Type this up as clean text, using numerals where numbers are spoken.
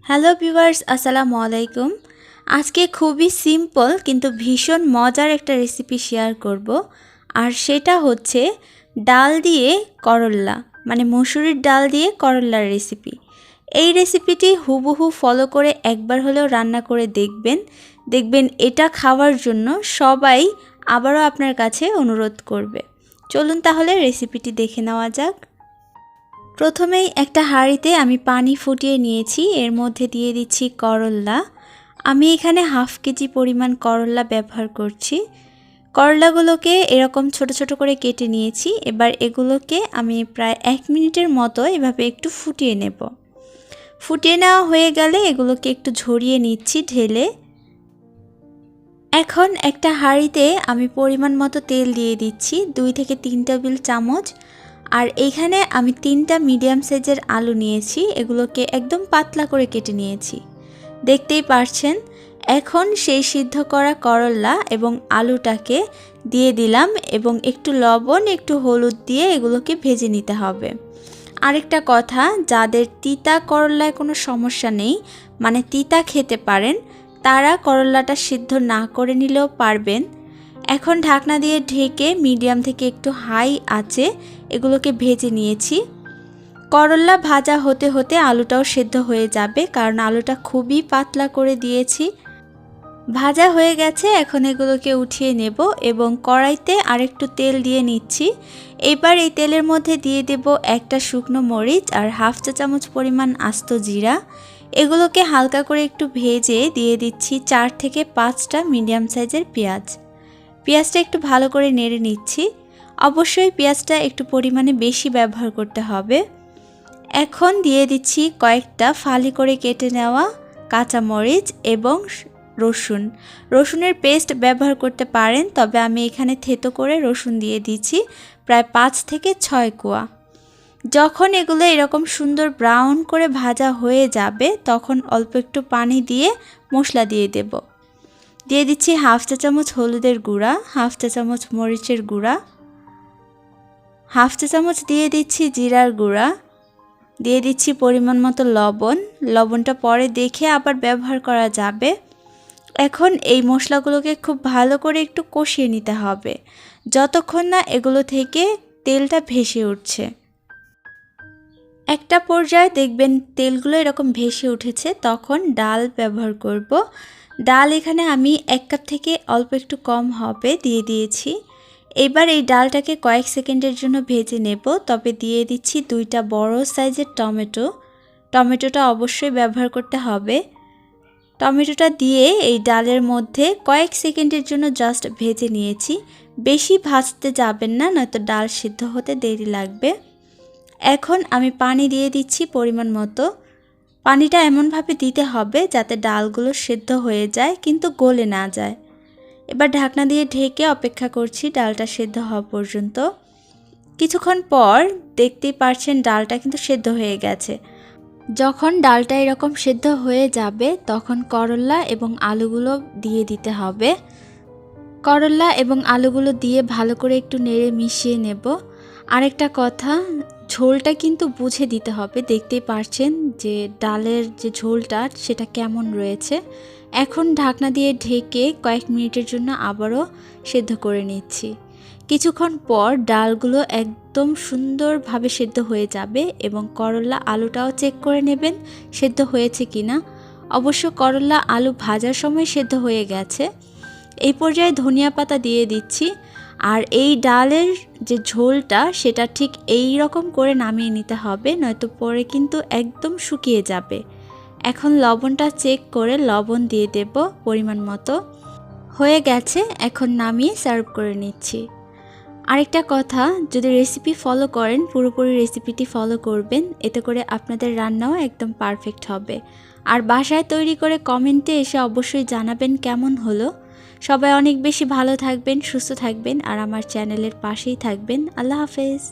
Hello viewers, আসসালামু আলাইকুম। আজকে খুবই সিম্পল কিন্তু ভীষণ মজার একটা রেসিপি শেয়ার করব। আর সেটা হচ্ছে ডাল দিয়ে করল্লা, মানে মসুরির ডাল দিয়ে করল্লার রেসিপি। এই রেসিপিটি হুবহু ফলো করে একবার হলেও রান্না করে দেখবেন এটা খাওয়ার জন্য সবাই আবারও আপনার কাছে অনুরোধ করবে। চলুন তাহলে রেসিপিটি দেখে নেওয়া যাক। প্রথমেই একটা হাঁড়িতে আমি পানি ফুটিয়ে নিয়েছি, এর মধ্যে দিয়ে দিচ্ছি করল্লা। আমি এখানে হাফ কেজি পরিমাণ করল্লা ব্যবহার করছি। করলাগুলোকে এরকম ছোট ছোট করে কেটে নিয়েছি। এবার এগুলোকে আমি প্রায় 1 মিনিটের মতো এভাবে একটু ফুটিয়ে নেব। ফুটিয়ে নেওয়া হয়ে গেলে এগুলোকে একটু ঝরিয়ে নিচ্ছি ঢেলে। এখন একটা হাঁড়িতে আমি পরিমাণ মতো তেল দিয়ে দিচ্ছি, 2 থেকে 3 টেবিল চামচ। আর এইখানে আমি 3টা মিডিয়াম সাইজের আলু নিয়েছি, এগুলোকে একদম পাতলা করে কেটে নিয়েছি, দেখতেই পারছেন। এখন সেই সিদ্ধ করা করল্লা এবং আলুটাকে দিয়ে দিলাম এবং একটু লবণ একটু হলুদ দিয়ে এগুলোকে ভেজে নিতে হবে। আরেকটা কথা, যাদের তিতা করল্লায় কোনো সমস্যা নেই, মানে তিতা খেতে পারেন, তারা করল্লাটা সিদ্ধ না করে নিলেও পারবেন। এখন ঢাকনা দিয়ে ঢেকে মিডিয়াম থেকে একটু হাই আঁচে এগুলোকে ভেজে নিয়েছি। করল্লা ভাজা হতে হতে আলুটাও সেদ্ধ হয়ে যাবে, কারণ আলুটা খুবই পাতলা করে দিয়েছি। ভাজা হয়ে গেছে, এখন এগুলোকে উঠিয়ে নেব এবং কড়াইতে আরেকটু তেল দিয়ে নিচ্ছি। এবার এই তেলের মধ্যে দিয়ে দেব একটা শুকনো মরিচ আর হাফ চা চামচ পরিমাণ আস্ত জিরা। এগুলোকে হালকা করে একটু ভেজে দিয়ে দিচ্ছি 4 থেকে 5টা মিডিয়াম সাইজের পেঁয়াজ। পেঁয়াজটা একটু ভালো করে নেড়ে নিচ্ছি। অবশ্যই পেঁয়াজটা একটু পরিমাণে বেশি ব্যবহার করতে হবে। এখন দিয়ে দিচ্ছি কয়েকটা ফালি করে কেটে নেওয়া কাঁচামরিচ এবং রসুনের পেস্ট ব্যবহার করতে পারেন, তবে আমি এখানে থেতো করে রসুন দিয়ে দিচ্ছি প্রায় 5 থেকে 6 কোয়া। যখন এগুলো এরকম সুন্দর ব্রাউন করে ভাজা হয়ে যাবে, তখন অল্প একটু পানি দিয়ে মশলা দিয়ে দেব। দিয়ে দিচ্ছি হাফ চা চামচ হলুদের গুঁড়া, হাফ চা চামচ মরিচের গুঁড়া, হাফ চা চামচ দিয়ে দিচ্ছি জিরার গুঁড়া, দিয়ে দিচ্ছি পরিমাণ মতো লবণ। লবণটা পরে দেখে আবার ব্যবহার করা যাবে। এখন এই মশলাগুলোকে খুব ভালো করে একটু কষিয়ে নিতে হবে, যতক্ষণ না এগুলো থেকে তেলটা ভেসে উঠছে। একটা পর্যায়ে দেখবেন তেলগুলো এরকম ভেসে উঠেছে, তখন ডাল ব্যবহার করব। ডাল এখানে আমি 1 কাপ থেকে অল্প একটু কম হবে দিয়ে দিয়েছি। এবার এই ডালটাকে কয়েক সেকেন্ডের জন্য ভেজে নেব, তবে দিয়ে দিচ্ছি 2টা বড় সাইজের টমেটোটা অবশ্যই ব্যবহার করতে হবে। টমেটোটা দিয়ে এই ডালের মধ্যে কয়েক সেকেন্ডের জন্য জাস্ট ভেজে নিয়েছি। বেশি ভাজতে যাবেন না, নয়তো ডাল সিদ্ধ হতে দেরি লাগবে। এখন আমি পানি দিয়ে দিচ্ছি পরিমাণ মতো। পানিটা এমনভাবে দিতে হবে যাতে ডালগুলো সেদ্ধ হয়ে যায় কিন্তু গলে না যায়। এবার ঢাকনা দিয়ে ঢেকে অপেক্ষা করছি ডালটা সেদ্ধ হওয়া পর্যন্ত। কিছুক্ষণ পর দেখতেই পারছেন ডালটা কিন্তু সেদ্ধ হয়ে গেছে। যখন ডালটা এরকম সেদ্ধ হয়ে যাবে, তখন করল্লা এবং আলুগুলো দিয়ে দিতে হবে। করল্লা এবং আলুগুলো দিয়ে ভালো করে একটু নেড়ে মিশিয়ে নেব। আরেকটা কথা, ঝোলটা কিন্তু বুঝে দিতে হবে। দেখতেই পারছেন যে ডালের যে ঝোলটা সেটা কেমন রয়েছে। এখন ঢাকনা দিয়ে ঢেকে কয়েক মিনিটের জন্য আবারও সেদ্ধ করে নিচ্ছি। কিছুক্ষণ পর ডালগুলো একদম সুন্দরভাবে সেদ্ধ হয়ে যাবে এবং করল্লা আলুটাও চেক করে নেবেন সেদ্ধ হয়েছে কিনা। অবশ্য করল্লা আলু ভাজার সময় সেদ্ধ হয়ে গেছে। এই পর্যায়ে ধনিয়া পাতা দিয়ে দিচ্ছি। আর এই ডালের যে ঝোলটা সেটা ঠিক এই রকম করে নামিয়ে নিতে হবে, নয়তো পরে কিন্তু একদম শুকিয়ে যাবে। এখন লবণটা চেক করে লবণ দিয়ে দেব পরিমাণ মতো। হয়ে গেছে, এখন নামিয়ে সার্ভ করে নিচ্ছি। আরেকটা কথা, যদি রেসিপি ফলো করেন পুরোপুরি রেসিপিটি ফলো করবেন, এতে করে আপনাদের রান্নাও একদম পারফেক্ট হবে। আর বাসায় তৈরি করে কমেন্টে এসে অবশ্যই জানাবেন কেমন হলো। সবাই অনেক বেশি ভালো থাকবেন, সুস্থ থাকবেন আর আমার চ্যানেলের পাশেই থাকবেন। আল্লাহ হাফেজ।